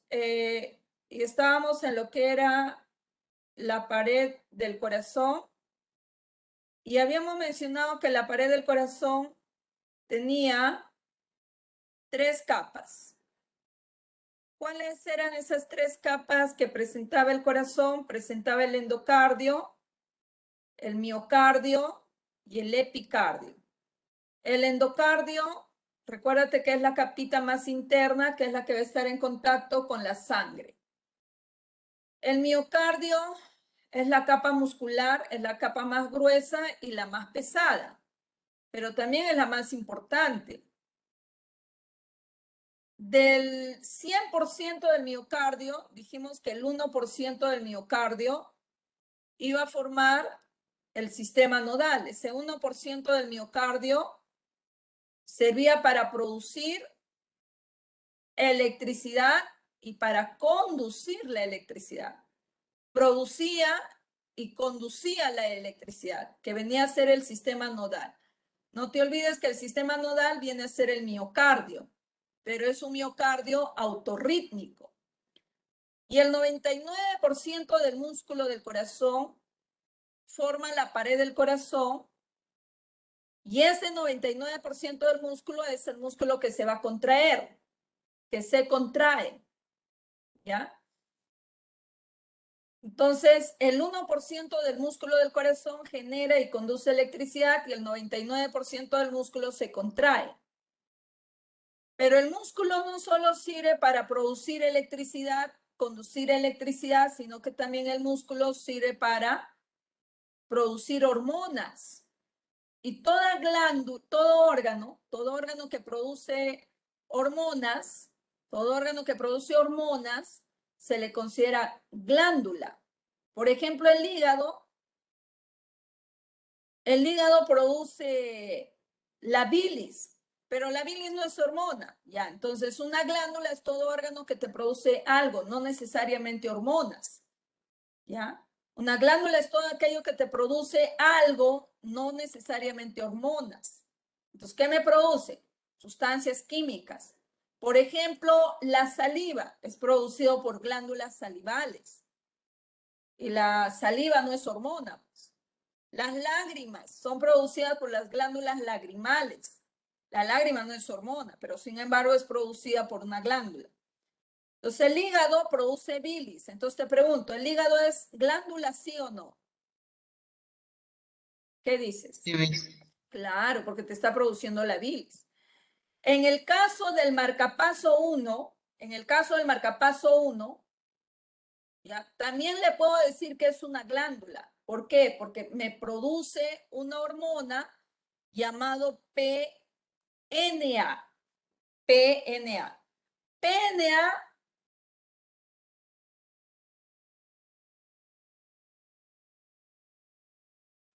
y estábamos en lo que era la pared del corazón y habíamos mencionado que la pared del corazón tenía 3 capas. ¿Cuáles eran esas 3 capas que presentaba el corazón? Presentaba el endocardio, el miocardio y el epicardio. El endocardio, recuérdate que es la capita más interna, que es la que va a estar en contacto con la sangre. El miocardio es la capa muscular, es la capa más gruesa y la más pesada, pero también es la más importante. Del 100% del miocardio, dijimos que el 1% del miocardio iba a formar el sistema nodal. Ese 1% del miocardio servía para producir electricidad y para conducir la electricidad. Producía y conducía la electricidad, que venía a ser el sistema nodal. No te olvides que el sistema nodal viene a ser el miocardio, pero es un miocardio autorrítmico. Y el 99% del músculo del corazón forma la pared del corazón y ese 99% del músculo es el músculo que se va a contraer, que se contrae, ¿ya? Entonces, el 1% del músculo del corazón genera y conduce electricidad y el 99% del músculo se contrae. Pero el músculo no solo sirve para producir electricidad, conducir electricidad, sino que también el músculo sirve para producir hormonas. Y toda glándula, todo órgano que produce hormonas, se le considera glándula. Por ejemplo, el hígado produce la bilis, pero la bilis no es hormona, ¿ya? Entonces, una glándula es todo órgano que te produce algo, no necesariamente hormonas, ¿ya? Una glándula es todo aquello que te produce algo, no necesariamente hormonas. Entonces, ¿qué me produce? Sustancias químicas. Por ejemplo, la saliva es producido por glándulas salivales. Y la saliva no es hormona, pues. Las lágrimas son producidas por las glándulas lagrimales. La lágrima no es hormona, pero sin embargo es producida por una glándula. Entonces el hígado produce bilis. Entonces te pregunto, ¿el hígado es glándula sí o no? ¿Qué dices? Sí, Miss. Claro, porque te está produciendo la bilis. En el caso del marcapaso 1, ¿ya? También le puedo decir que es una glándula. ¿Por qué? Porque me produce una hormona llamado PNA. PNA. PNA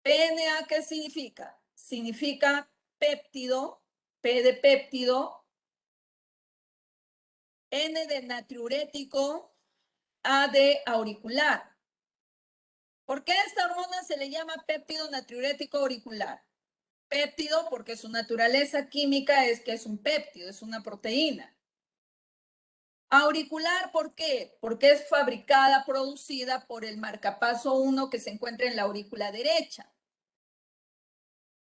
PNA, ¿qué significa? Significa péptido, P de péptido, N de natriurético, A de auricular. ¿Por qué a esta hormona se le llama péptido natriurético auricular? Péptido porque su naturaleza química es que es un péptido, es una proteína. Auricular, ¿por qué? Porque es fabricada, producida por el marcapaso 1 que se encuentra en la aurícula derecha.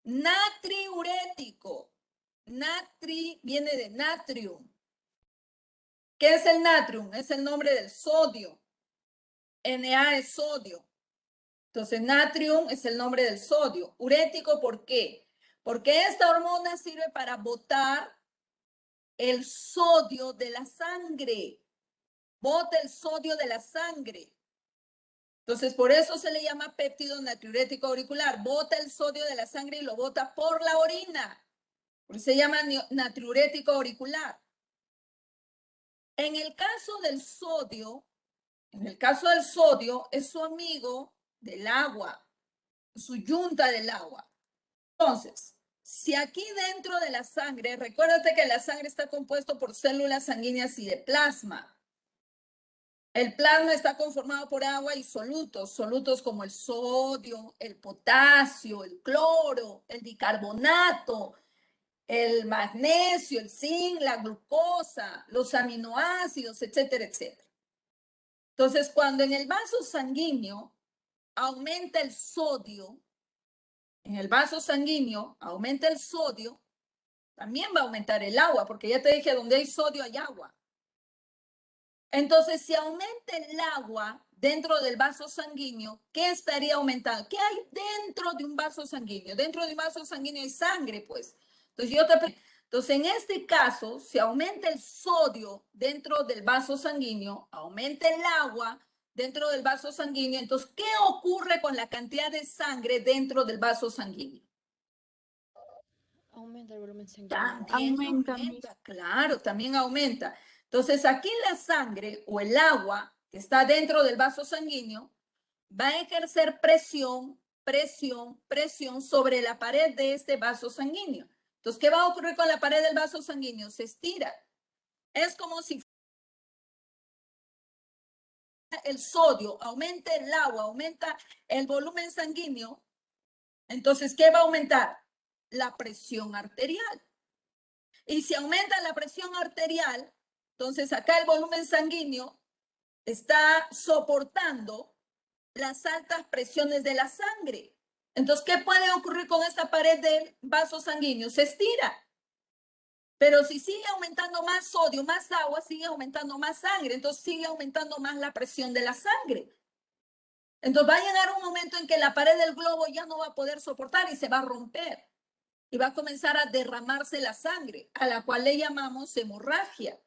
Natriurético. Natri viene de natrium. ¿Qué es el natrium? Es el nombre del sodio. Na es sodio. Entonces, natrium es el nombre del sodio. Urético, ¿por qué? Porque esta hormona sirve para botar el sodio de la sangre. Bota el sodio de la sangre. Entonces, por eso se le llama péptido natriurético auricular. Bota el sodio de la sangre y lo bota por la orina. Por eso se llama natriurético auricular. En el caso del sodio, es su amigo del agua, su yunta del agua. Entonces, si aquí dentro de la sangre, recuérdate que la sangre está compuesto por células sanguíneas y de plasma. El plasma está conformado por agua y solutos como el sodio, el potasio, el cloro, el bicarbonato, el magnesio, el zinc, la glucosa, los aminoácidos, etcétera, etcétera. Entonces, cuando en el vaso sanguíneo aumenta el sodio, en el vaso sanguíneo aumenta el sodio, también va a aumentar el agua, porque ya te dije, donde hay sodio hay agua. Entonces, si aumenta el agua dentro del vaso sanguíneo, ¿qué estaría aumentando? ¿Qué hay dentro de un vaso sanguíneo? Dentro de un vaso sanguíneo hay sangre, pues. Entonces, en este caso, si aumenta el sodio dentro del vaso sanguíneo, aumenta el agua dentro del vaso sanguíneo, entonces, ¿qué ocurre con la cantidad de sangre dentro del vaso sanguíneo? Aumenta el volumen sanguíneo. También aumenta, claro, también aumenta. Entonces, aquí la sangre o el agua que está dentro del vaso sanguíneo va a ejercer presión, presión, presión sobre la pared de este vaso sanguíneo. Entonces, ¿qué va a ocurrir con la pared del vaso sanguíneo? Se estira. Es como si el sodio aumenta el agua, aumenta el volumen sanguíneo. Entonces, ¿qué va a aumentar? La presión arterial. Y si aumenta la presión arterial, entonces acá el volumen sanguíneo está soportando las altas presiones de la sangre. Entonces, ¿qué puede ocurrir con esta pared del vaso sanguíneo? Se estira. Pero si sigue aumentando más sodio, más agua, sigue aumentando más sangre. Entonces sigue aumentando más la presión de la sangre. Entonces va a llegar un momento en que la pared del globo ya no va a poder soportar y se va a romper. Y va a comenzar a derramarse la sangre, a la cual le llamamos hemorragia.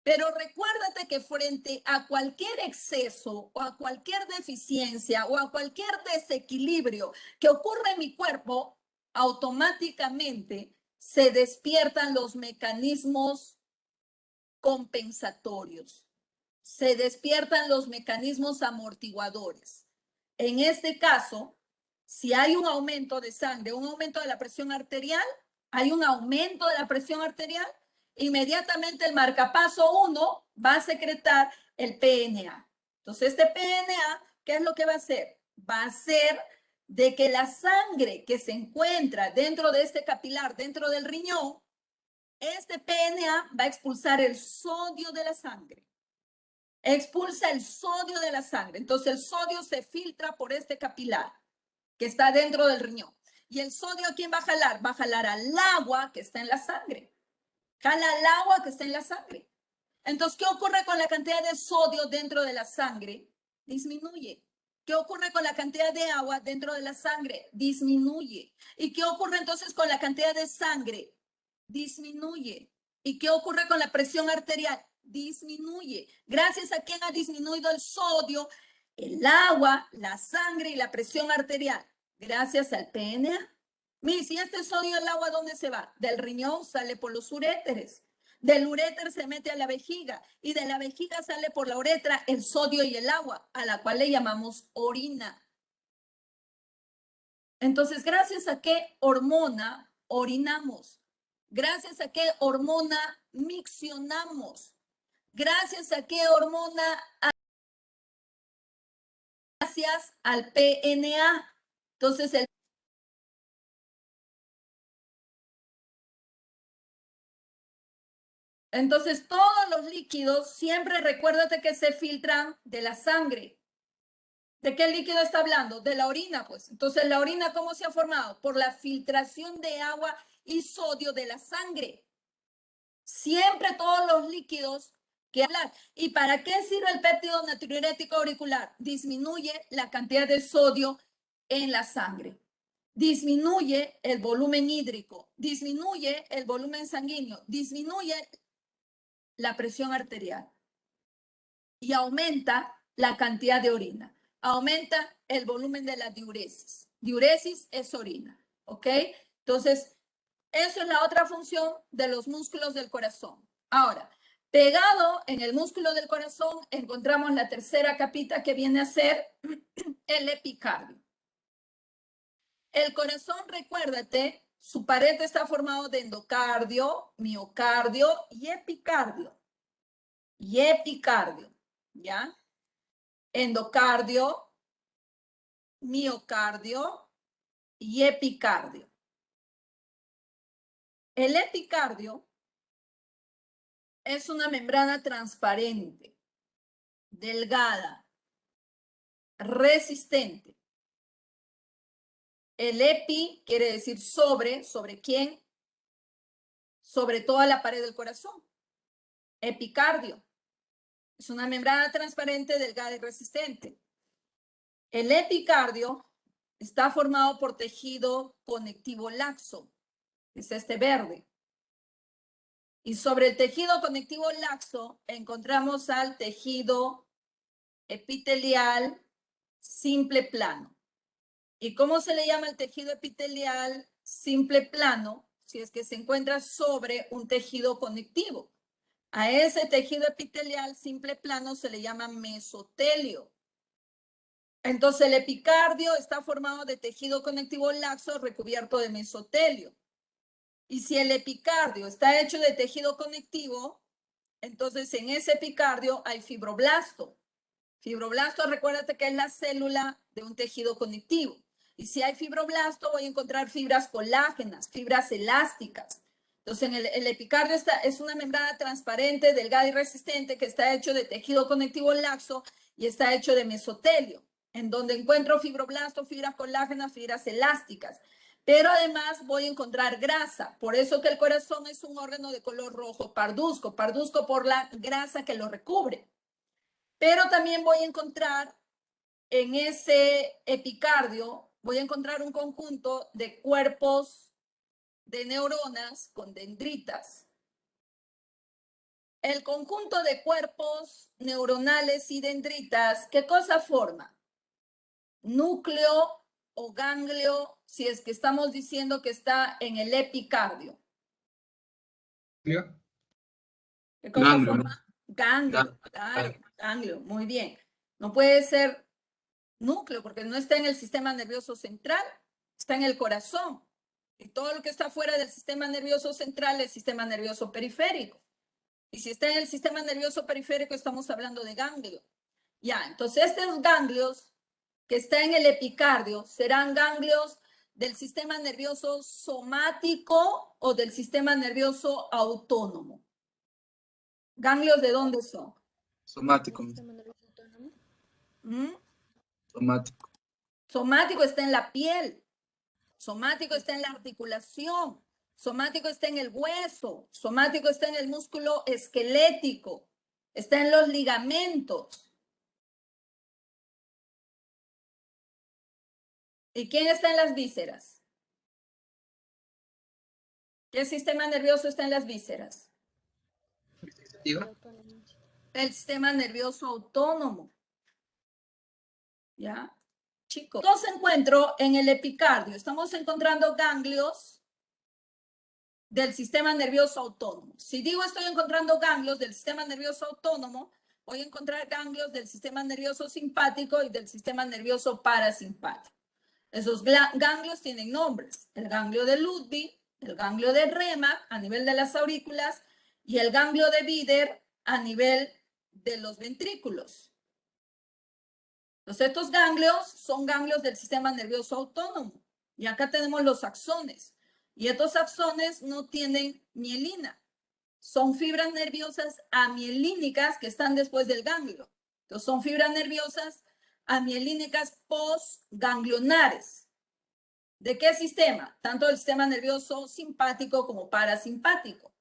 Pero recuérdate que frente a cualquier exceso o a cualquier deficiencia o a cualquier desequilibrio que ocurre en mi cuerpo, automáticamente se despiertan los mecanismos compensatorios, se despiertan los mecanismos amortiguadores. En este caso, si hay un aumento de sangre, un aumento de la presión arterial, hay un aumento de la presión arterial, inmediatamente el marcapaso 1 va a secretar el PNA. Entonces, este PNA, ¿qué es lo que va a hacer? Va a hacer de que la sangre que se encuentra dentro de este capilar, dentro del riñón, este PNA va a expulsar el sodio de la sangre. Expulsa el sodio de la sangre. Entonces, el sodio se filtra por este capilar que está dentro del riñón. ¿Y el sodio a quién va a jalar? Va a jalar al agua que está en la sangre. Jala al agua que está en la sangre. Entonces, ¿qué ocurre con la cantidad de sodio dentro de la sangre? Disminuye. ¿Qué ocurre con la cantidad de agua dentro de la sangre? Disminuye. ¿Y qué ocurre entonces con la cantidad de sangre? Disminuye. ¿Y qué ocurre con la presión arterial? Disminuye. Gracias a quién ha disminuido el sodio, el agua, la sangre y la presión arterial. Gracias al PNA. Mire, si este sodio el agua, ¿dónde se va? Del riñón sale por los uréteres. Del uréter se mete a la vejiga y de la vejiga sale por la uretra el sodio y el agua, a la cual le llamamos orina. Entonces, ¿gracias a qué hormona orinamos? ¿Gracias a qué hormona miccionamos? ¿Gracias a qué hormona? Gracias al PNA. Entonces, entonces todos los líquidos, siempre recuérdate que se filtran de la sangre. ¿De qué líquido está hablando? De la orina, pues. Entonces, ¿la orina cómo se ha formado? Por la filtración de agua y sodio de la sangre. Siempre todos los líquidos que hablar. ¿Y para qué sirve el péptido natriurético auricular? Disminuye la cantidad de sodio en la sangre. Disminuye el volumen hídrico, disminuye el volumen sanguíneo, disminuye la presión arterial y aumenta la cantidad de orina. Aumenta el volumen de la diuresis. Diuresis es orina, ¿ok? Entonces, eso es la otra función de los músculos del corazón. Ahora, pegado en el músculo del corazón encontramos la tercera capita que viene a ser el epicardio. El corazón, recuérdate, su pared está formado de endocardio, miocardio y epicardio. Y epicardio, ¿ya? Endocardio, miocardio y epicardio. El epicardio es una membrana transparente, delgada, resistente. El epi quiere decir sobre. ¿Sobre quién? Sobre toda la pared del corazón. Epicardio es una membrana transparente, delgada y resistente. El epicardio está formado por tejido conectivo laxo, que es este verde. Y sobre el tejido conectivo laxo encontramos al tejido epitelial simple plano. ¿Y cómo se le llama el tejido epitelial simple plano? Si es que se encuentra sobre un tejido conectivo. A ese tejido epitelial simple plano se le llama mesotelio. Entonces el epicardio está formado de tejido conectivo laxo recubierto de mesotelio. Y si el epicardio está hecho de tejido conectivo, entonces en ese epicardio hay fibroblasto. Fibroblasto, recuérdate que es la célula de un tejido conectivo. Y si hay fibroblasto, voy a encontrar fibras colágenas, fibras elásticas. Entonces, el epicardio es una membrana transparente, delgada y resistente que está hecho de tejido conectivo laxo y está hecho de mesotelio, en donde encuentro fibroblasto, fibras colágenas, fibras elásticas. Pero además voy a encontrar grasa. Por eso que el corazón es un órgano de color rojo parduzco, parduzco por la grasa que lo recubre. Pero también voy a encontrar en ese epicardio, voy a encontrar un conjunto de cuerpos de neuronas con dendritas. El conjunto de cuerpos neuronales y dendritas, ¿qué cosa forma? Núcleo o ganglio, si es que estamos diciendo que está en el epicardio. ¿Qué cosa Ganglio, ¿no? forma? Ganglio, claro, ganglio, muy bien. No puede ser núcleo porque no está en el sistema nervioso central, está en el corazón. Y todo lo que está fuera del sistema nervioso central es sistema nervioso periférico. Y si está en el sistema nervioso periférico, estamos hablando de ganglio. Ya, entonces estos ganglios que están en el epicardio serán ganglios del sistema nervioso somático o del sistema nervioso autónomo. ¿Ganglios de dónde son? Somático. ¿Mm? Somático. Somático está en la piel. Somático está en la articulación, somático está en el hueso, somático está en el músculo esquelético, está en los ligamentos. ¿Y quién está en las vísceras? ¿Qué sistema nervioso está en las vísceras? El sistema nervioso autónomo. ¿Ya? Chicos, los encuentro en el epicardio. Estamos encontrando ganglios del sistema nervioso autónomo. Si digo estoy encontrando ganglios del sistema nervioso autónomo, voy a encontrar ganglios del sistema nervioso simpático y del sistema nervioso parasimpático. Esos ganglios tienen nombres. El ganglio de Ludwig, el ganglio de Rema a nivel de las aurículas y el ganglio de Bieder a nivel de los ventrículos. Entonces, estos ganglios son ganglios del sistema nervioso autónomo. Y acá tenemos los axones. Y estos axones no tienen mielina. Son fibras nerviosas amielínicas que están después del ganglio. Entonces, son fibras nerviosas amielínicas postganglionares. ¿De qué sistema? Tanto del sistema nervioso simpático como parasimpático,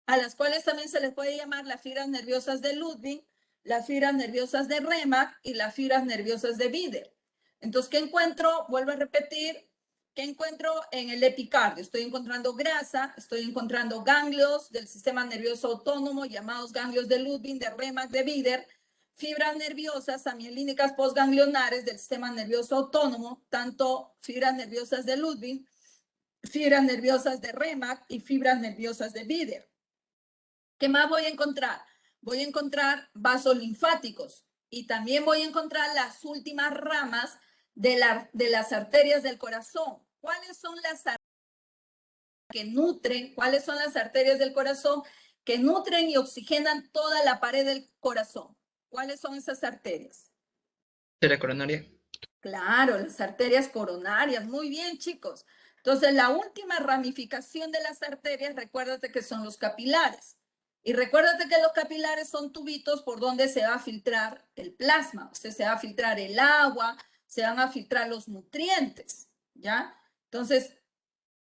a las cuales también se les puede llamar las fibras nerviosas de Ludwig, las fibras nerviosas de Remack y las fibras nerviosas de Bieder. Entonces, ¿qué encuentro? Vuelvo a repetir, ¿qué encuentro en el epicardio? Estoy encontrando grasa, estoy encontrando ganglios del sistema nervioso autónomo, llamados ganglios de Ludwig, de Remack, de Bieder, fibras nerviosas amielínicas postganglionares del sistema nervioso autónomo, tanto fibras nerviosas de Ludwig, fibras nerviosas de Remack y fibras nerviosas de Bieder. ¿Qué más voy a encontrar? Voy a encontrar vasos linfáticos y también voy a encontrar las últimas ramas de las arterias del corazón. ¿Cuáles son las arterias que nutren? ¿Cuáles son las arterias del corazón que nutren y oxigenan toda la pared del corazón? ¿Cuáles son esas arterias? Arteria coronaria. Claro, las arterias coronarias. Muy bien, chicos. Entonces, la última ramificación de las arterias, recuérdate que son los capilares. Y recuérdate que los capilares son tubitos por donde se va a filtrar el plasma. O sea, se va a filtrar el agua, se van a filtrar los nutrientes, ¿ya? Entonces,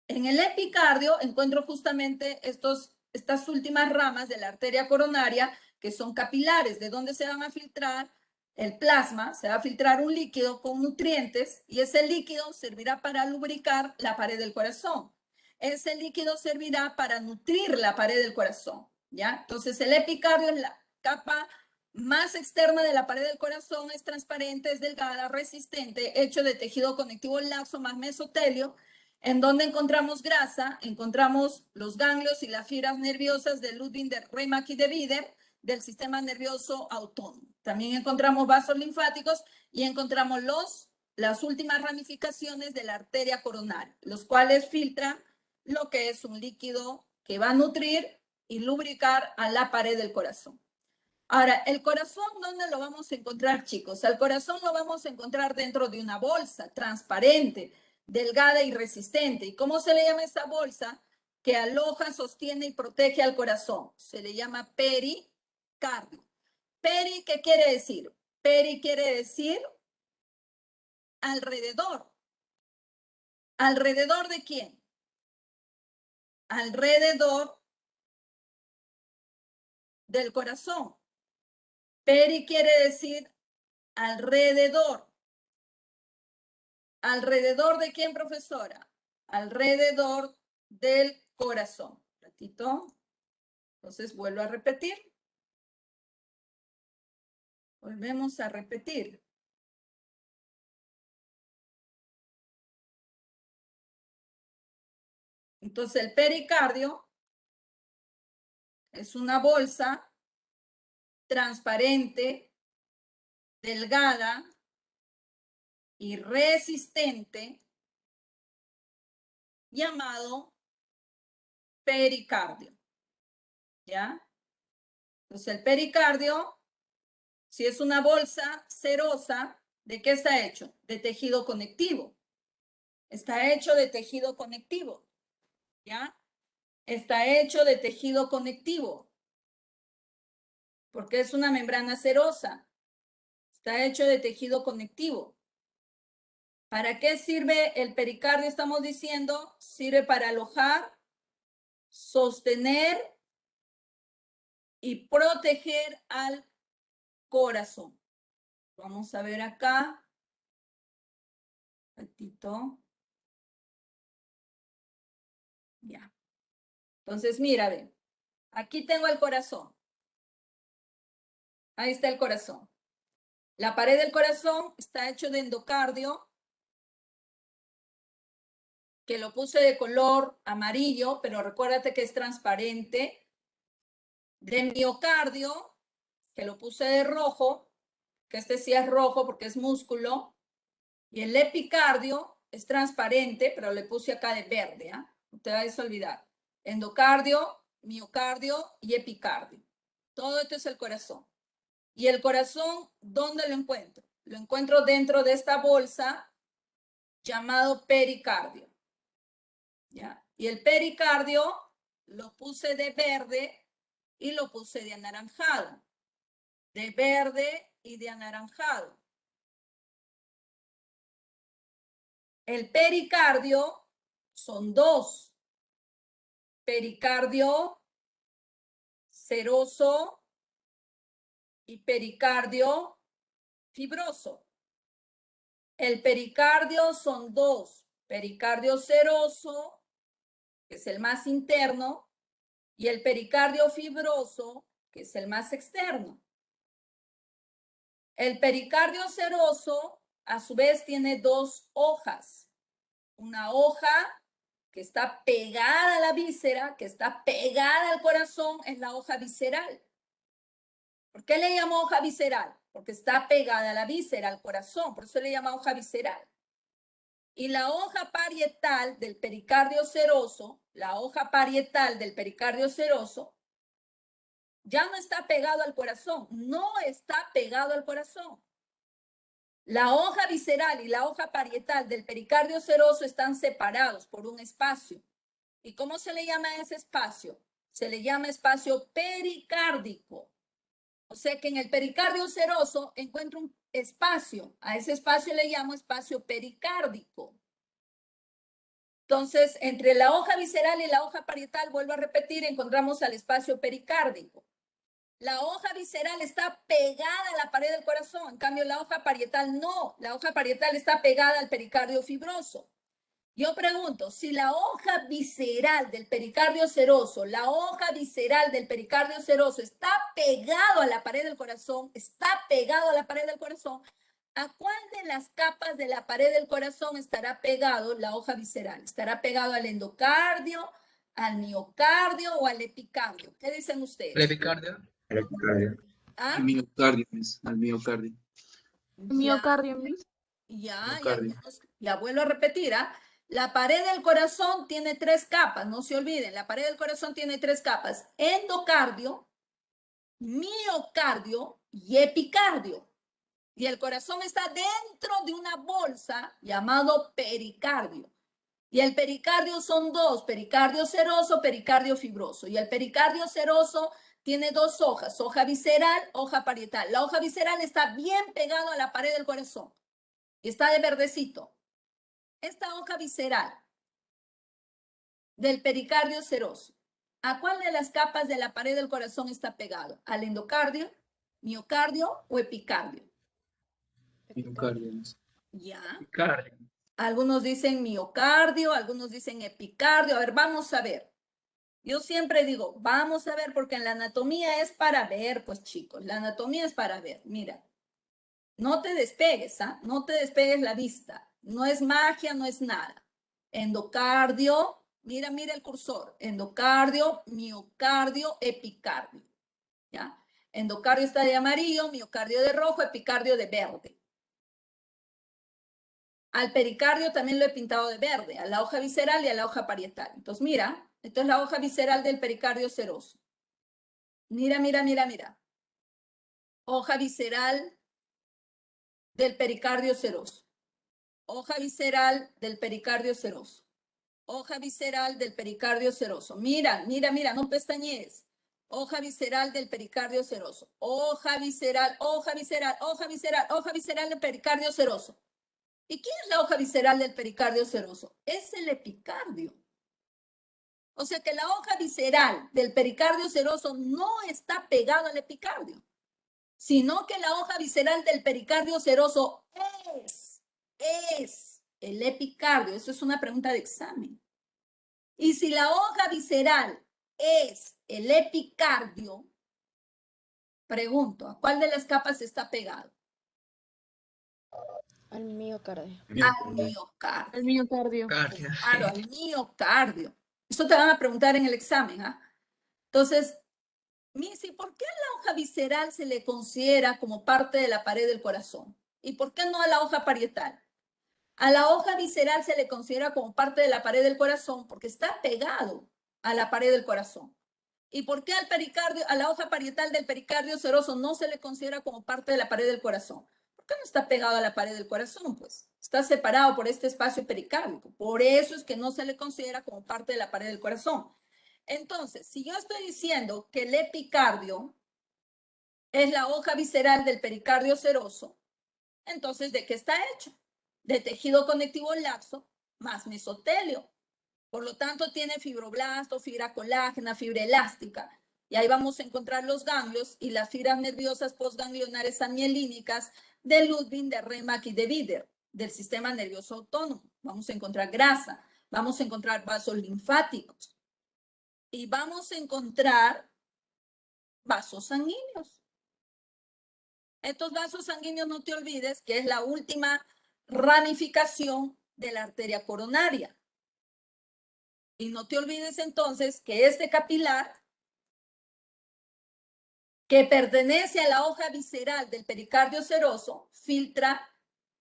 en el epicardio encuentro justamente estas últimas ramas de la arteria coronaria que son capilares, de donde se van a filtrar el plasma, se va a filtrar un líquido con nutrientes y ese líquido servirá para lubricar la pared del corazón. Ese líquido servirá para nutrir la pared del corazón, ¿ya? Entonces el epicardio es la capa más externa de la pared del corazón, es transparente, es delgada, resistente, hecho de tejido conectivo laxo más mesotelio. En donde encontramos grasa, encontramos los ganglios y las fibras nerviosas de Ludwig, de Reimach y de Bieder del sistema nervioso autónomo. También encontramos vasos linfáticos y encontramos las últimas ramificaciones de la arteria coronaria, los cuales filtran lo que es un líquido que va a nutrir y lubricar a la pared del corazón. Ahora, el corazón, ¿dónde lo vamos a encontrar, chicos? Al corazón lo vamos a encontrar dentro de una bolsa transparente, delgada y resistente. ¿Y cómo se le llama esta bolsa? Que aloja, sostiene y protege al corazón. Se le llama pericardio. Peri, ¿qué quiere decir? Peri quiere decir alrededor. ¿Alrededor de quién? Alrededor del corazón. Peri quiere decir alrededor. ¿Alrededor de quién, profesora? Alrededor del corazón. Un ratito. Entonces vuelvo a repetir. Volvemos a repetir. Entonces el pericardio es una bolsa transparente, delgada y resistente llamado pericardio. ¿Ya? Entonces el pericardio, si es una bolsa serosa, ¿de qué está hecho? De tejido conectivo. Está hecho de tejido conectivo. ¿Ya? Está hecho de tejido conectivo. Porque es una membrana serosa. Está hecho de tejido conectivo. ¿Para qué sirve el pericardio? Estamos diciendo, sirve para alojar, sostener y proteger al corazón. Vamos a ver acá. Un ratito. Ya. Entonces, mira, ve. Aquí tengo el corazón. Ahí está el corazón. La pared del corazón está hecho de endocardio, que lo puse de color amarillo, pero recuérdate que es transparente. De miocardio, que lo puse de rojo, que este sí es rojo porque es músculo. Y el epicardio es transparente, pero le puse acá de verde, ¿ah? No te vayas a olvidar. Endocardio, miocardio y epicardio. Todo esto es el corazón. ¿Y el corazón dónde lo encuentro? Lo encuentro dentro de esta bolsa llamado pericardio. ¿Ya? Y el pericardio lo puse de verde y lo puse de anaranjado. De verde y de anaranjado. El pericardio son dos. Pericardio seroso y pericardio fibroso. El pericardio son dos. Pericardio seroso, que es el más interno, y el pericardio fibroso, que es el más externo. El pericardio seroso, a su vez, tiene dos hojas. Una hoja que está pegada a la víscera, que está pegada al corazón, es la hoja visceral. ¿Por qué le llamo hoja visceral? Porque está pegada a la víscera, al corazón, por eso le llama hoja visceral. Y la hoja parietal del pericardio seroso, la hoja parietal del pericardio seroso, ya no está pegado al corazón, no está pegado al corazón. La hoja visceral y la hoja parietal del pericardio seroso están separados por un espacio. ¿Y cómo se le llama a ese espacio? Se le llama espacio pericárdico. O sea que en el pericardio seroso encuentro un espacio. A ese espacio le llamo espacio pericárdico. Entonces, entre la hoja visceral y la hoja parietal, vuelvo a repetir, encontramos al espacio pericárdico. La hoja visceral está pegada a la pared del corazón, en cambio la hoja parietal no. La hoja parietal está pegada al pericardio fibroso. Yo pregunto, si la hoja visceral del pericardio seroso, la hoja visceral del pericardio seroso está pegado a la pared del corazón, ¿a cuál de las capas de la pared del corazón estará pegado la hoja visceral? ¿Estará pegado al endocardio, al miocardio o al epicardio? ¿Qué dicen ustedes? El epicardio. El epicardio. ¿Ah? Al miocardio, miss. Al miocardio. Miocardio, Miss. Miocardio. Ya vuelvo a repetir, ¿ah? La pared del corazón tiene 3 capas, no se olviden, la pared del corazón tiene 3 capas, endocardio, miocardio y epicardio. Y el corazón está dentro de una bolsa llamado pericardio. Y el pericardio son 2, pericardio seroso, pericardio fibroso. Y el pericardio seroso tiene 2 hojas, hoja visceral, hoja parietal. La hoja visceral está bien pegada a la pared del corazón y está de verdecito. Esta hoja visceral del pericardio seroso, ¿a cuál de las capas de la pared del corazón está pegado? ¿Al endocardio, miocardio o epicardio? Miocardio, miss. Ya. Epicardio. Algunos dicen miocardio, algunos dicen epicardio. A ver, vamos a ver. Yo siempre digo, vamos a ver, porque en la anatomía es para ver, pues chicos, la anatomía es para ver. Mira, no te despegues, ¿ah? No te despegues la vista. No es magia, no es nada. Endocardio, mira el cursor. Endocardio, miocardio, epicardio. ¿Ya? Endocardio está de amarillo, miocardio de rojo, epicardio de verde. Al pericardio también lo he pintado de verde, a la hoja visceral y a la hoja parietal. Entonces, mira, esto es la hoja visceral del pericardio seroso. Mira. Hoja visceral del pericardio seroso. Hoja visceral del pericardio seroso. Hoja visceral del pericardio seroso. Mira, no pestañees. Hoja visceral del pericardio seroso. Hoja visceral del pericardio seroso. ¿Y qué es la hoja visceral del pericardio seroso? Es el epicardio. O sea que la hoja visceral del pericardio seroso no está pegada al epicardio, sino que la hoja visceral del pericardio seroso es el epicardio. Eso es una pregunta de examen. Y si la hoja visceral es el epicardio, pregunto, ¿a cuál de las capas está pegado? Al miocardio. Al miocardio. Al miocardio. Epicardio. Claro, al miocardio. Esto te van a preguntar en el examen, ¿ah? Entonces, Missy, ¿por qué a la hoja visceral se le considera como parte de la pared del corazón? ¿Y por qué no a la hoja parietal? A la hoja visceral se le considera como parte de la pared del corazón porque está pegado a la pared del corazón. ¿Y por qué al pericardio, a la hoja parietal del pericardio seroso no se le considera como parte de la pared del corazón? ¿Por qué no está pegado a la pared del corazón? Pues está separado por este espacio pericárdico. Por eso es que no se le considera como parte de la pared del corazón. Entonces, si yo estoy diciendo que el epicardio es la hoja visceral del pericardio seroso, entonces, ¿de qué está hecho? De tejido conectivo laxo más mesotelio. Por lo tanto, tiene fibroblasto, fibra colágena, fibra elástica. Y ahí vamos a encontrar los ganglios y las fibras nerviosas postganglionares amielínicas de Ludwig, de Remack y de Bieder, del sistema nervioso autónomo. Vamos a encontrar grasa, vamos a encontrar vasos linfáticos y vamos a encontrar vasos sanguíneos. Estos vasos sanguíneos, no te olvides que es la última ramificación de la arteria coronaria. Y no te olvides entonces que este capilar, que pertenece a la hoja visceral del pericardio seroso, filtra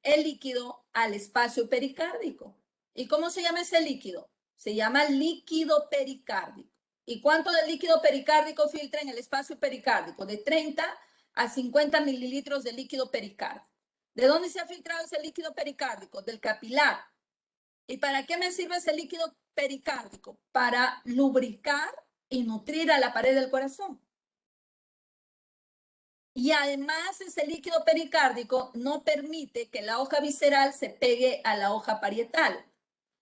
el líquido al espacio pericárdico. ¿Y cómo se llama ese líquido? Se llama líquido pericárdico. ¿Y cuánto de líquido pericárdico filtra en el espacio pericárdico? De 30 a 50 mililitros de líquido pericárdico. ¿De dónde se ha filtrado ese líquido pericárdico? Del capilar. ¿Y para qué me sirve ese líquido pericárdico? Para lubricar y nutrir a la pared del corazón. Y además ese líquido pericárdico no permite que la hoja visceral se pegue a la hoja parietal.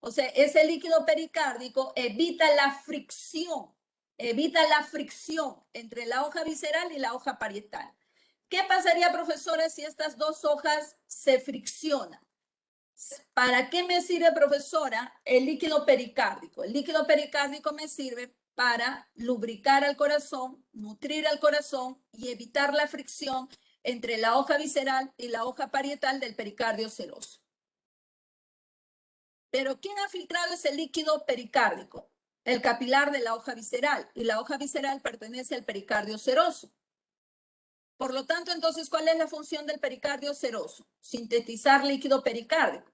O sea, ese líquido pericárdico evita la fricción entre la hoja visceral y la hoja parietal. ¿Qué pasaría, profesora, si estas dos hojas se friccionan? ¿Para qué me sirve, profesora, el líquido pericárdico? El líquido pericárdico me sirve para lubricar al corazón, nutrir al corazón y evitar la fricción entre la hoja visceral y la hoja parietal del pericardio seroso. Pero ¿quién ha filtrado ese líquido pericárdico? El capilar de la hoja visceral, y la hoja visceral pertenece al pericardio seroso. Por lo tanto, entonces, ¿cuál es la función del pericardio seroso? Sintetizar líquido pericárdico,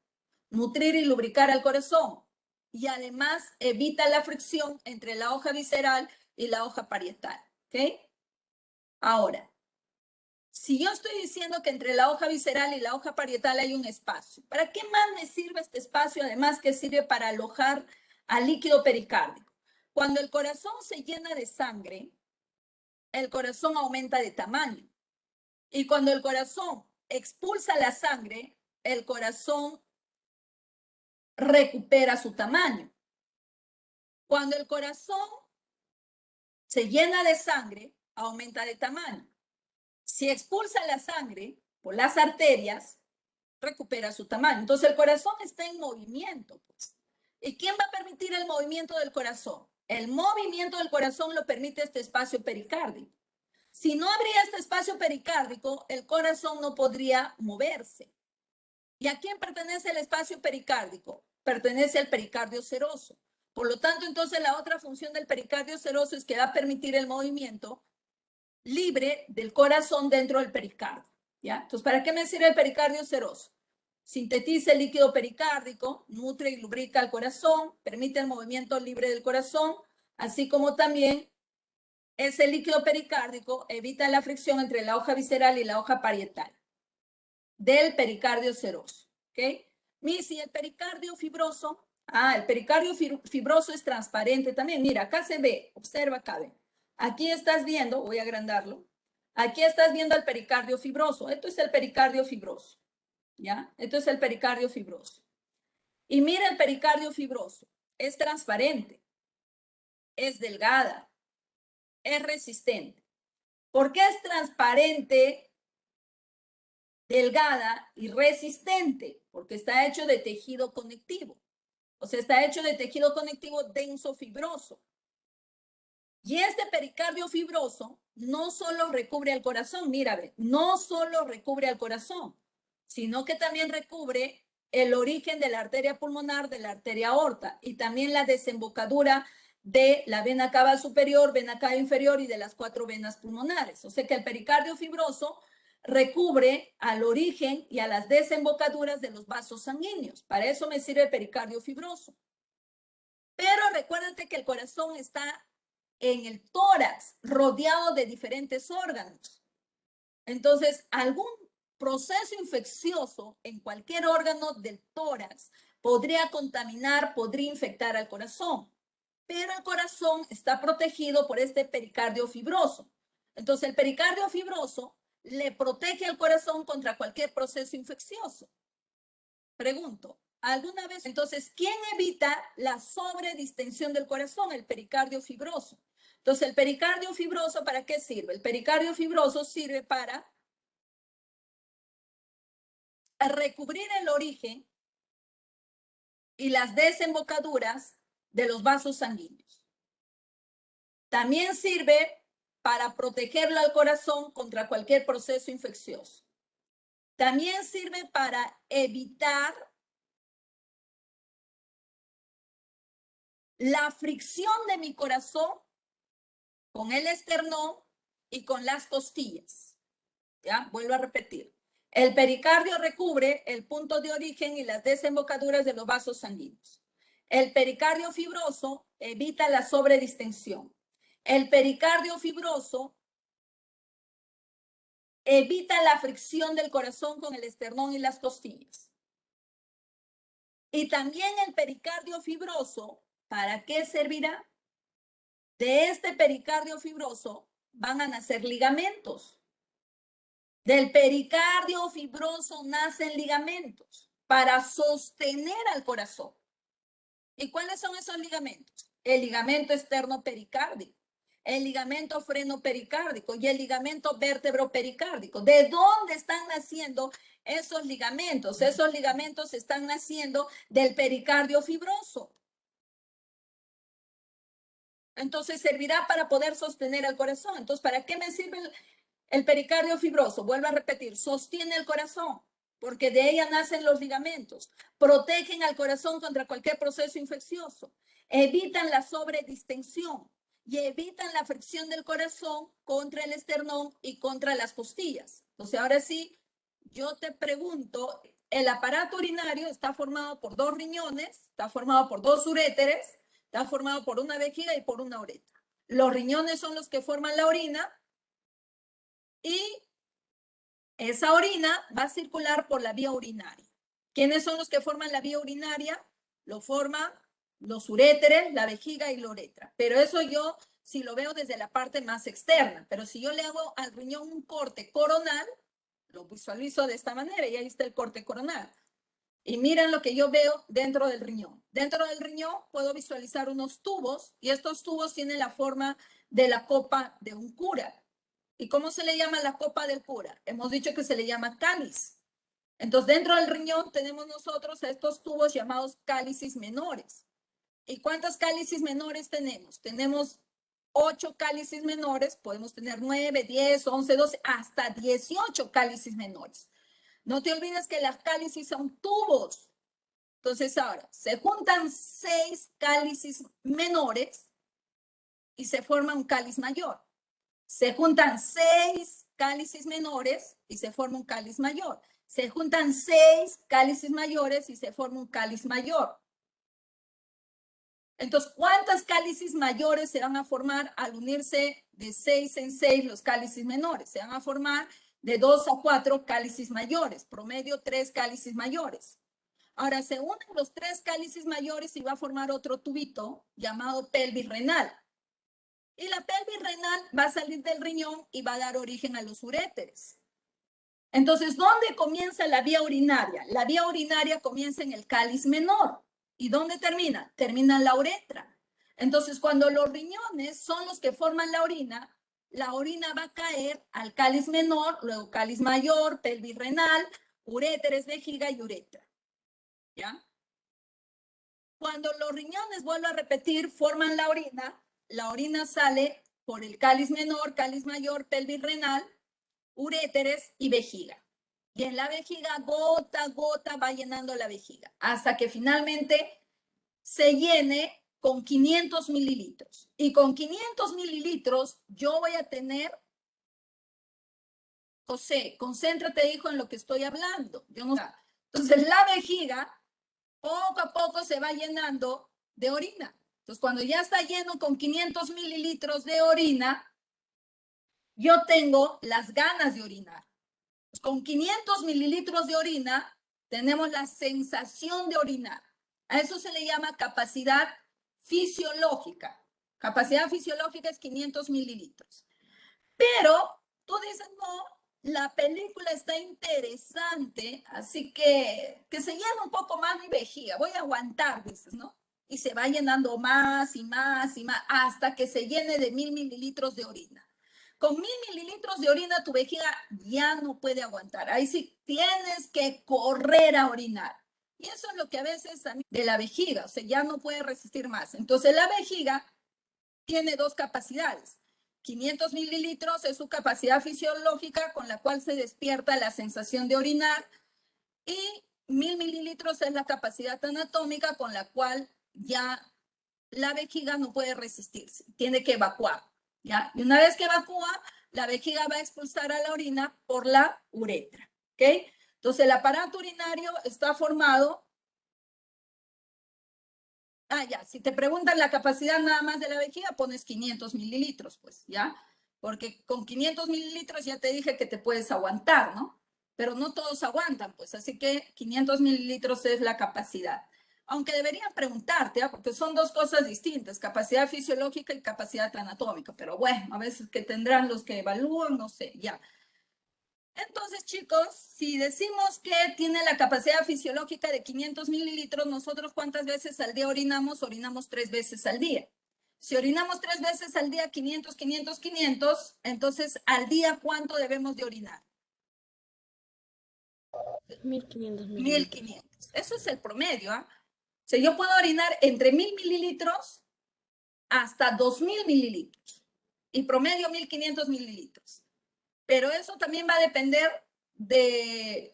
nutrir y lubricar al corazón, y además evita la fricción entre la hoja visceral y la hoja parietal. ¿Ok? Ahora, si yo estoy diciendo que entre la hoja visceral y la hoja parietal hay un espacio, ¿para qué más me sirve este espacio? Además que sirve para alojar al líquido pericárdico. Cuando el corazón se llena de sangre, el corazón aumenta de tamaño. Y cuando el corazón expulsa la sangre, el corazón recupera su tamaño. Cuando el corazón se llena de sangre, aumenta de tamaño. Si expulsa la sangre por las arterias, recupera su tamaño. Entonces el corazón está en movimiento, pues. ¿Y quién va a permitir el movimiento del corazón? El movimiento del corazón lo permite este espacio pericárdico. Si no habría este espacio pericárdico, el corazón no podría moverse. ¿Y a quién pertenece el espacio pericárdico? Pertenece al pericardio seroso. Por lo tanto, entonces la otra función del pericardio seroso es que va a permitir el movimiento libre del corazón dentro del pericardio. ¿Ya? Entonces, ¿para qué me sirve el pericardio seroso? Sintetiza el líquido pericárdico, nutre y lubrica el corazón, permite el movimiento libre del corazón, así como también ese líquido pericárdico evita la fricción entre la hoja visceral y la hoja parietal del pericardio seroso. ¿Ok? Si el pericardio fibroso, el pericardio fibroso es transparente también. Mira, acá se ve, observa acá, ve. Aquí estás viendo, voy a agrandarlo, aquí estás viendo el pericardio fibroso. Esto es el pericardio fibroso, ¿ya? Esto es el pericardio fibroso. Y mira el pericardio fibroso, es transparente, es delgada, es resistente. ¿Por qué es transparente, delgada y resistente? Porque está hecho de tejido conectivo. O sea, está hecho de tejido conectivo denso fibroso. Y este pericardio fibroso no solo recubre al corazón, mira, no solo recubre al corazón, sino que también recubre el origen de la arteria pulmonar, de la arteria aorta, y también la desembocadura de la vena cava superior, vena cava inferior y de las 4 venas pulmonares. O sea que el pericardio fibroso recubre al origen y a las desembocaduras de los vasos sanguíneos. Para eso me sirve el pericardio fibroso. Pero recuérdate que el corazón está en el tórax, rodeado de diferentes órganos. Entonces, algún proceso infeccioso en cualquier órgano del tórax podría contaminar, podría infectar al corazón. Pero el corazón está protegido por este pericardio fibroso. Entonces, el pericardio fibroso le protege al corazón contra cualquier proceso infeccioso. Pregunto, ¿alguna vez? Entonces, ¿quién evita la sobredistensión del corazón? El pericardio fibroso. Entonces, el pericardio fibroso, ¿para qué sirve? El pericardio fibroso sirve para recubrir el origen y las desembocaduras de los vasos sanguíneos. También sirve para protegerlo al corazón contra cualquier proceso infeccioso. También sirve para evitar la fricción de mi corazón con el esternón y con las costillas. ¿Ya? Vuelvo a repetir. El pericardio recubre el punto de origen y las desembocaduras de los vasos sanguíneos. El pericardio fibroso evita la sobredistensión. El pericardio fibroso evita la fricción del corazón con el esternón y las costillas. Y también el pericardio fibroso, ¿para qué servirá? De este pericardio fibroso van a nacer ligamentos. Del pericardio fibroso nacen ligamentos para sostener al corazón. ¿Y cuáles son esos ligamentos? El ligamento externo pericárdico, el ligamento freno pericárdico y el ligamento vértebro pericárdico. ¿De dónde están naciendo esos ligamentos? Esos ligamentos están naciendo del pericardio fibroso. Entonces servirá para poder sostener el corazón. Entonces, ¿para qué me sirve el pericardio fibroso? Vuelvo a repetir, sostiene el corazón, porque de ella nacen los ligamentos. Protegen al corazón contra cualquier proceso infeccioso. Evitan la sobredistensión y evitan la fricción del corazón contra el esternón y contra las costillas. Entonces, ahora sí, yo te pregunto, el aparato urinario está formado por 2 riñones, está formado por 2 uréteres, está formado por una vejiga y por una uretra. Los riñones son los que forman la orina y esa orina va a circular por la vía urinaria. ¿Quiénes son los que forman la vía urinaria? Lo forman los uréteres, la vejiga y la uretra. Pero eso yo, si lo veo desde la parte más externa, pero si yo le hago al riñón un corte coronal, lo visualizo de esta manera y ahí está el corte coronal. Y miren lo que yo veo dentro del riñón. Dentro del riñón puedo visualizar unos tubos y estos tubos tienen la forma de la copa de un cura. ¿Y cómo se le llama la copa del cura? Hemos dicho que se le llama cáliz. Entonces, dentro del riñón tenemos nosotros estos tubos llamados cálices menores. ¿Y cuántas cálices menores tenemos? Tenemos 8 cálices menores, podemos tener 9, 10, 11, 12, hasta 18 cálices menores. No te olvides que las cálices son tubos. Entonces ahora, se juntan 6 cálices menores y se forma un cáliz mayor. Se juntan 6 cálices menores y se forma un cáliz mayor. Se juntan 6 cálices mayores y se forma un cáliz mayor. Entonces, ¿cuántas cálices mayores se van a formar al unirse de 6 en 6 los cálices menores? Se van a formar de 2 a 4 cálices mayores, promedio 3 cálices mayores. Ahora se unen los 3 cálices mayores y va a formar otro tubito llamado pelvis renal. Y la pelvis renal va a salir del riñón y va a dar origen a los uréteres. Entonces, ¿dónde comienza la vía urinaria? La vía urinaria comienza en el cáliz menor. ¿Y dónde termina? Termina en la uretra. Entonces, cuando los riñones son los que forman la orina va a caer al cáliz menor, luego cáliz mayor, pelvis renal, uréteres, vejiga y uretra. ¿Ya? Cuando los riñones, vuelvo a repetir, forman la orina sale por el cáliz menor, cáliz mayor, pelvis renal, uréteres y vejiga. Y en la vejiga, gota a gota, va llenando la vejiga, hasta que finalmente se llene con 500 mililitros. Y con 500 mililitros yo voy a tener, José, concéntrate, hijo, en lo que estoy hablando. Yo no... Entonces la vejiga poco a poco se va llenando de orina. Entonces cuando ya está lleno con 500 mililitros de orina, yo tengo las ganas de orinar. Pues con 500 mililitros de orina tenemos la sensación de orinar. A eso se le llama capacidad fisiológica. Capacidad fisiológica es 500 mililitros. Pero tú dices, no, la película está interesante, así que se llena un poco más mi vejiga. Voy a aguantar, dices, ¿no? Y se va llenando más y más y más hasta que se llene de 1000 mililitros de orina. Con 1000 mililitros de orina tu vejiga ya no puede aguantar. Ahí sí tienes que correr a orinar. Y eso es lo que a veces a mí, de la vejiga, o sea, ya no puede resistir más. Entonces la vejiga tiene 2 capacidades. 500 mililitros es su capacidad fisiológica con la cual se despierta la sensación de orinar y 1000 mililitros es la capacidad anatómica con la cual ya la vejiga no puede resistirse, tiene que evacuar. ¿Ya? Y una vez que evacúa, la vejiga va a expulsar a la orina por la uretra. ¿Ok? Entonces el aparato urinario está formado. Ya, si te preguntan la capacidad nada más de la vejiga, pones 500 mililitros, pues, ¿ya? porque con 500 mililitros ya te dije que te puedes aguantar, ¿no? Pero no todos aguantan, pues, así que 500 mililitros es la capacidad. Aunque deberían preguntarte, ¿eh? Porque son dos cosas distintas, capacidad fisiológica y capacidad anatómica, pero bueno, a veces que tendrán los que evalúan, no sé, ya. Entonces, chicos, si decimos que tiene la capacidad fisiológica de 500 mililitros, nosotros ¿cuántas veces al día orinamos? Orinamos 3 veces al día. Si orinamos 3 veces al día, 500, 500, 500, entonces al día ¿cuánto debemos de orinar? 1500 mililitros. 1500. Eso es el promedio, ¿ah? O sea, yo puedo orinar entre 1000 mililitros hasta 2000 mililitros. Y promedio 1500 mililitros. Pero eso también va a depender de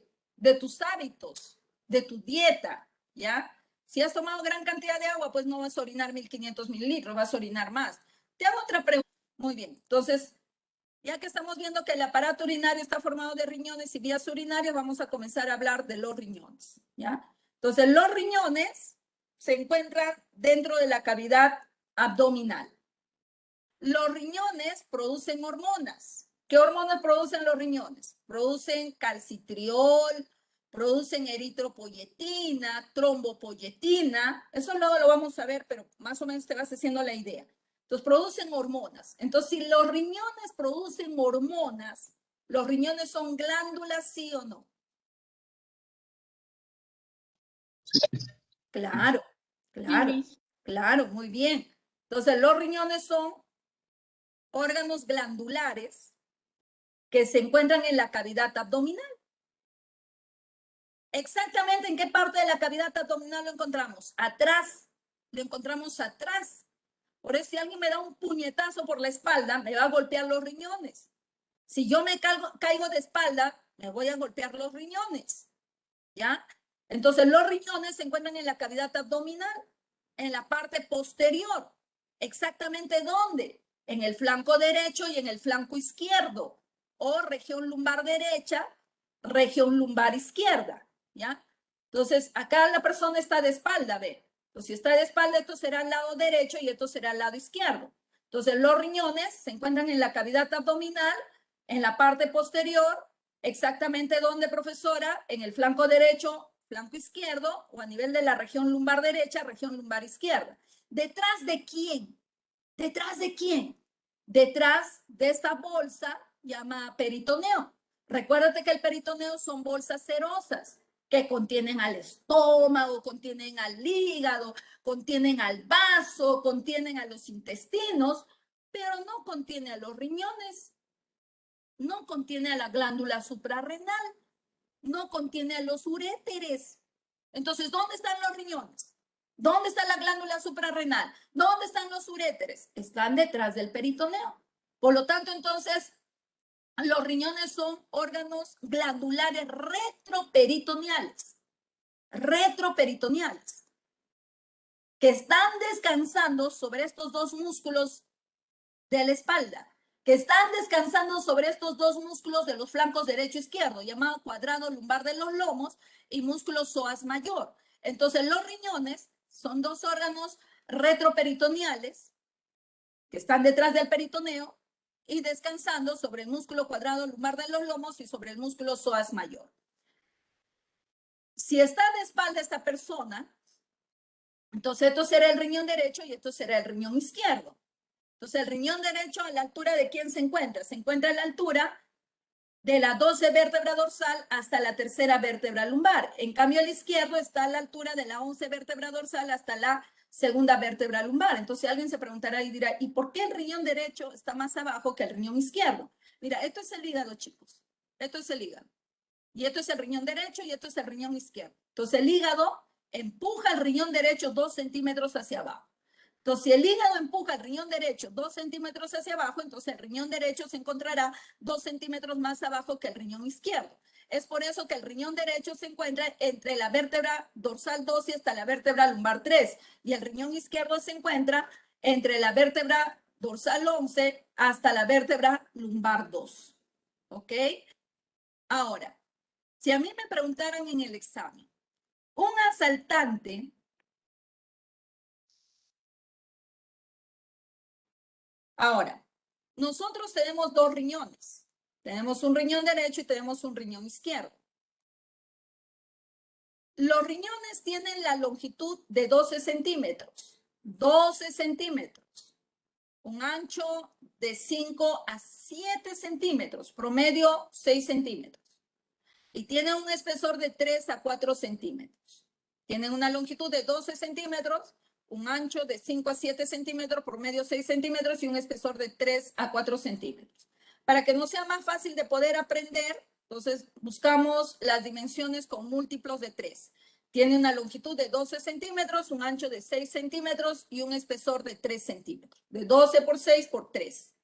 tus hábitos, de tu dieta, ¿ya? Si has tomado gran cantidad de agua, pues no vas a orinar 1500 mililitros, vas a orinar más. Te hago otra pregunta. Muy bien. Entonces, ya que estamos viendo que el aparato urinario está formado de riñones y vías urinarias, vamos a comenzar a hablar de los riñones, ¿ya? Entonces, los riñones se encuentran dentro de la cavidad abdominal. Los riñones producen hormonas. ¿Qué hormonas producen los riñones? Producen calcitriol, producen eritropoyetina, trombopoyetina. Eso luego lo vamos a ver, pero más o menos te vas haciendo la idea. Entonces, producen hormonas. Entonces, si los riñones producen hormonas, ¿los riñones son glándulas, sí o no? Sí. Claro, claro, Miss. claro, muy bien. Entonces, los riñones son órganos glandulares que se encuentran en la cavidad abdominal. Exactamente en qué parte de la cavidad abdominal lo encontramos. Atrás, lo encontramos atrás. Por eso si alguien me da un puñetazo por la espalda, me va a golpear los riñones. Si yo me caigo de espalda, me voy a golpear los riñones. ¿Ya? Entonces los riñones se encuentran en la cavidad abdominal, en la parte posterior. ¿Exactamente dónde? En el flanco derecho y en el flanco izquierdo. O región lumbar derecha, región lumbar izquierda. ¿Ya? Entonces, acá la persona está de espalda, ¿ve? Entonces, si está de espalda, esto será el lado derecho y esto será el lado izquierdo. Entonces, los riñones se encuentran en la cavidad abdominal, en la parte posterior, exactamente dónde, profesora, en el flanco derecho, flanco izquierdo, o a nivel de la región lumbar derecha, región lumbar izquierda. ¿Detrás de quién? ¿Detrás de quién? Detrás de esta bolsa llamada peritoneo. Recuérdate que el peritoneo son bolsas serosas que contienen al estómago, contienen al hígado, contienen al vaso, contienen a los intestinos, pero no contiene a los riñones, no contiene a la glándula suprarrenal, no contiene a los uréteres. Entonces, ¿dónde están los riñones? ¿Dónde está la glándula suprarrenal? ¿Dónde están los uréteres? Están detrás del peritoneo. Por lo tanto, entonces, los riñones son órganos glandulares retroperitoneales. Retroperitoneales. Que están descansando sobre estos dos músculos de la espalda, que están descansando sobre estos dos músculos de los flancos derecho e izquierdo, llamado cuadrado lumbar de los lomos y músculo psoas mayor. Entonces, los riñones son dos órganos retroperitoneales que están detrás del peritoneo y descansando sobre el músculo cuadrado lumbar de los lomos y sobre el músculo psoas mayor. Si está de espalda esta persona, entonces esto será el riñón derecho y esto será el riñón izquierdo. Entonces, el riñón derecho, ¿a la altura de quién se encuentra? Se encuentra a la altura de la 12 vértebra dorsal hasta la tercera vértebra lumbar. En cambio, el izquierdo está a la altura de la 11 vértebra dorsal hasta la segunda vértebra lumbar. Entonces, alguien se preguntará y dirá, ¿y por qué el riñón derecho está más abajo que el riñón izquierdo? Mira, esto es el hígado, chicos. Esto es el hígado. Y esto es el riñón derecho y esto es el riñón izquierdo. Entonces, el hígado empuja el riñón derecho 2 centímetros hacia abajo. Entonces, si el hígado empuja el riñón derecho 2 centímetros hacia abajo, entonces el riñón derecho se encontrará 2 centímetros más abajo que el riñón izquierdo. Es por eso que el riñón derecho se encuentra entre la vértebra dorsal 2 y hasta la vértebra lumbar 3. Y el riñón izquierdo se encuentra entre la vértebra dorsal 11 hasta la vértebra lumbar 2. ¿Ok? Ahora, si a mí me preguntaran en el examen, un asaltante Ahora, nosotros tenemos dos riñones. Tenemos un riñón derecho y tenemos un riñón izquierdo. Los riñones tienen la longitud de 12 centímetros. 12 centímetros. Un ancho de 5 a 7 centímetros. Promedio 6 centímetros. Y tienen un espesor de 3 a 4 centímetros. Tienen una longitud de 12 centímetros, un ancho de 5 a 7 centímetros, promedio 6 centímetros y un espesor de 3 a 4 centímetros. Para que no sea más fácil de poder aprender, entonces buscamos las dimensiones con múltiplos de 3. Tiene una longitud de 12 centímetros, un ancho de 6 centímetros y un espesor de 3 centímetros. De 12 por 6 por 3.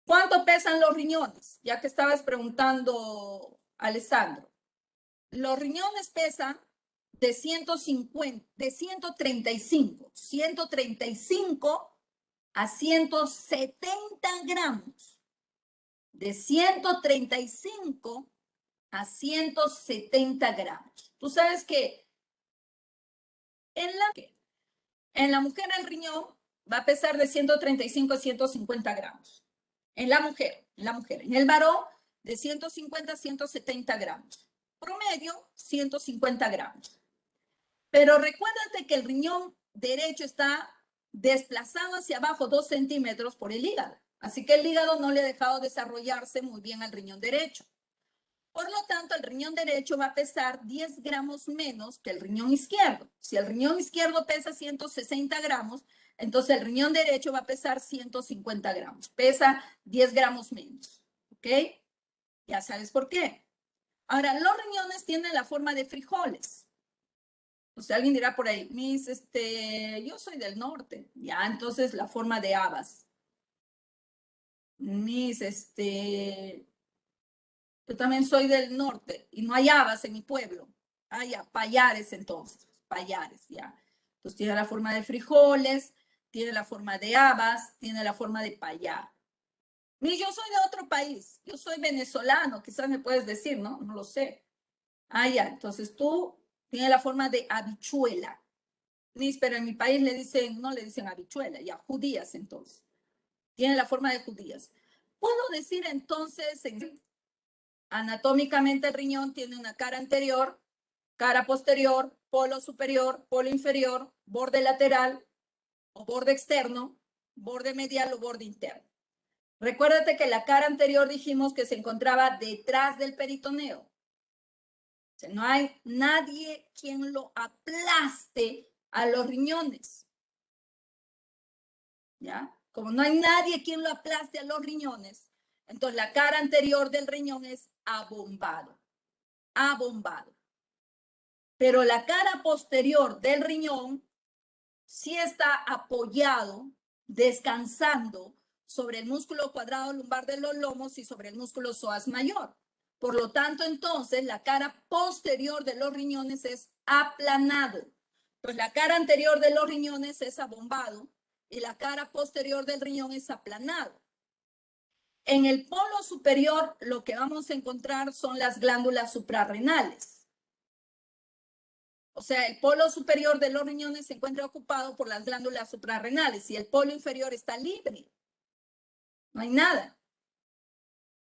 ¿Cuánto pesan los riñones? Ya que estabas preguntando, Alessandro. Los riñones pesan de 135 a 170 gramos. De 135 a 170 gramos. Tú sabes que en la mujer el riñón va a pesar de 135 a 150 gramos. En la mujer. En el varón, de 150 a 170 gramos. Promedio, 150 gramos. Pero recuérdate que el riñón derecho está desplazado hacia abajo 2 centímetros por el hígado. Así que el hígado no le ha dejado desarrollarse muy bien al riñón derecho. Por lo tanto, el riñón derecho va a pesar 10 gramos menos que el riñón izquierdo. Si el riñón izquierdo pesa 160 gramos, entonces el riñón derecho va a pesar 150 gramos. Pesa 10 gramos menos. ¿Ok? Ya sabes por qué. Ahora, los riñones tienen la forma de frijoles. O sea, alguien dirá por ahí, yo soy del norte. Ya, entonces la forma de habas. Yo también soy del norte y no hay habas en mi pueblo. Ah, ya, payares entonces, payares, ya. Entonces tiene la forma de frijoles, tiene la forma de habas, tiene la forma de payar. Yo soy de otro país, yo soy venezolano, quizás me puedes decir, ¿no? No lo sé. Ah, ya, entonces tú tienes la forma de habichuela. Pero en mi país no le dicen habichuela, ya, judías entonces. Tiene la forma de judías. Puedo decir entonces, anatómicamente el riñón tiene una cara anterior, cara posterior, polo superior, polo inferior, borde lateral o borde externo, borde medial o borde interno. Recuérdate que la cara anterior dijimos que se encontraba detrás del peritoneo. O sea, no hay nadie quien lo aplaste a los riñones. ¿Ya? Como no hay nadie quien lo aplaste a los riñones, entonces la cara anterior del riñón es abombado. Abombado. Pero la cara posterior del riñón sí está apoyado, descansando sobre el músculo cuadrado lumbar de los lomos y sobre el músculo psoas mayor. Por lo tanto, entonces, la cara posterior de los riñones es aplanado. Pues la cara anterior de los riñones es abombado y la cara posterior del riñón es aplanado. En el polo superior, lo que vamos a encontrar son las glándulas suprarrenales. O sea, el polo superior de los riñones se encuentra ocupado por las glándulas suprarrenales y el polo inferior está libre. No hay nada.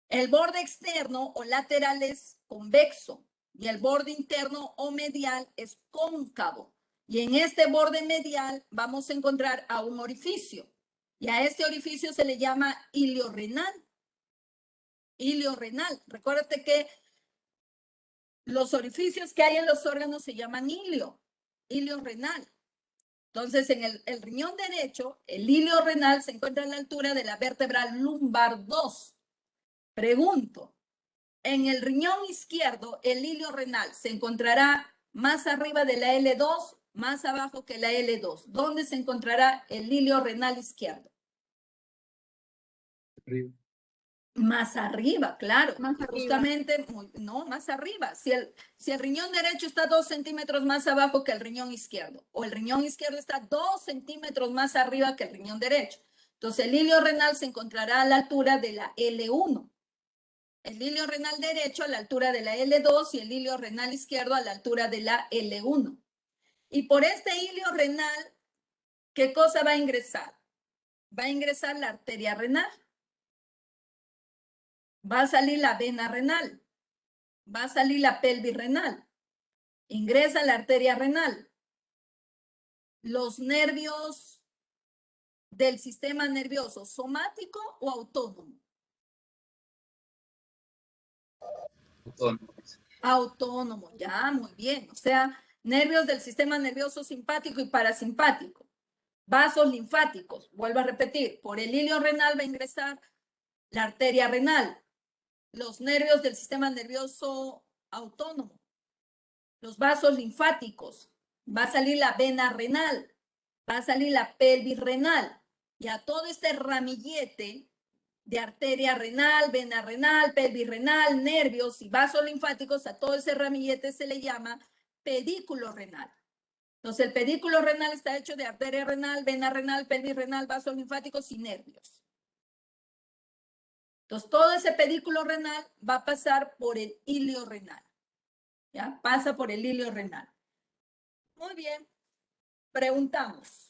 El borde externo o lateral es convexo y el borde interno o medial es cóncavo. Y en este borde medial vamos a encontrar a un orificio. Y a este orificio se le llama ilio renal. Ilio renal. Recuérdate que los orificios que hay en los órganos se llaman ilio renal. Entonces, en el riñón derecho, el ilio renal se encuentra a la altura de la vértebra lumbar 2. Pregunto, en el riñón izquierdo, el ilio renal se encontrará más arriba de la L2, más abajo que la L2. ¿Dónde se encontrará el ilio renal izquierdo? Arriba. Más arriba, claro. Más arriba. Justamente, no, más arriba. Si el riñón derecho está 2 centímetros más abajo que el riñón izquierdo, o el riñón izquierdo está 2 centímetros más arriba que el riñón derecho, entonces el ilio renal se encontrará a la altura de la L1. El ilio renal derecho a la altura de la L2 y el ilio renal izquierdo a la altura de la L1. Y por este ilio renal, ¿qué cosa va a ingresar? va a ingresar la arteria renal. Va a salir la vena renal. Va a salir la pelvis renal. Ingresa la arteria renal. Los nervios del sistema nervioso, ¿somático o autónomo? Autónomo. Autónomo, ya, muy bien. O sea, nervios del sistema nervioso simpático y parasimpático. Vasos linfáticos, vuelvo a repetir, por el hilio renal va a ingresar la arteria renal, los nervios del sistema nervioso autónomo, los vasos linfáticos, va a salir la vena renal, va a salir la pelvis renal, y a todo este ramillete de arteria renal, vena renal, pelvis renal, nervios y vasos linfáticos, a todo ese ramillete se le llama pedículo renal. Entonces, el pedículo renal está hecho de arteria renal, vena renal, pelvis renal, vasos linfáticos y nervios. Entonces, todo ese pedículo renal va a pasar por el hilio renal. ¿Ya? Pasa por el hilio renal. Muy bien. Preguntamos.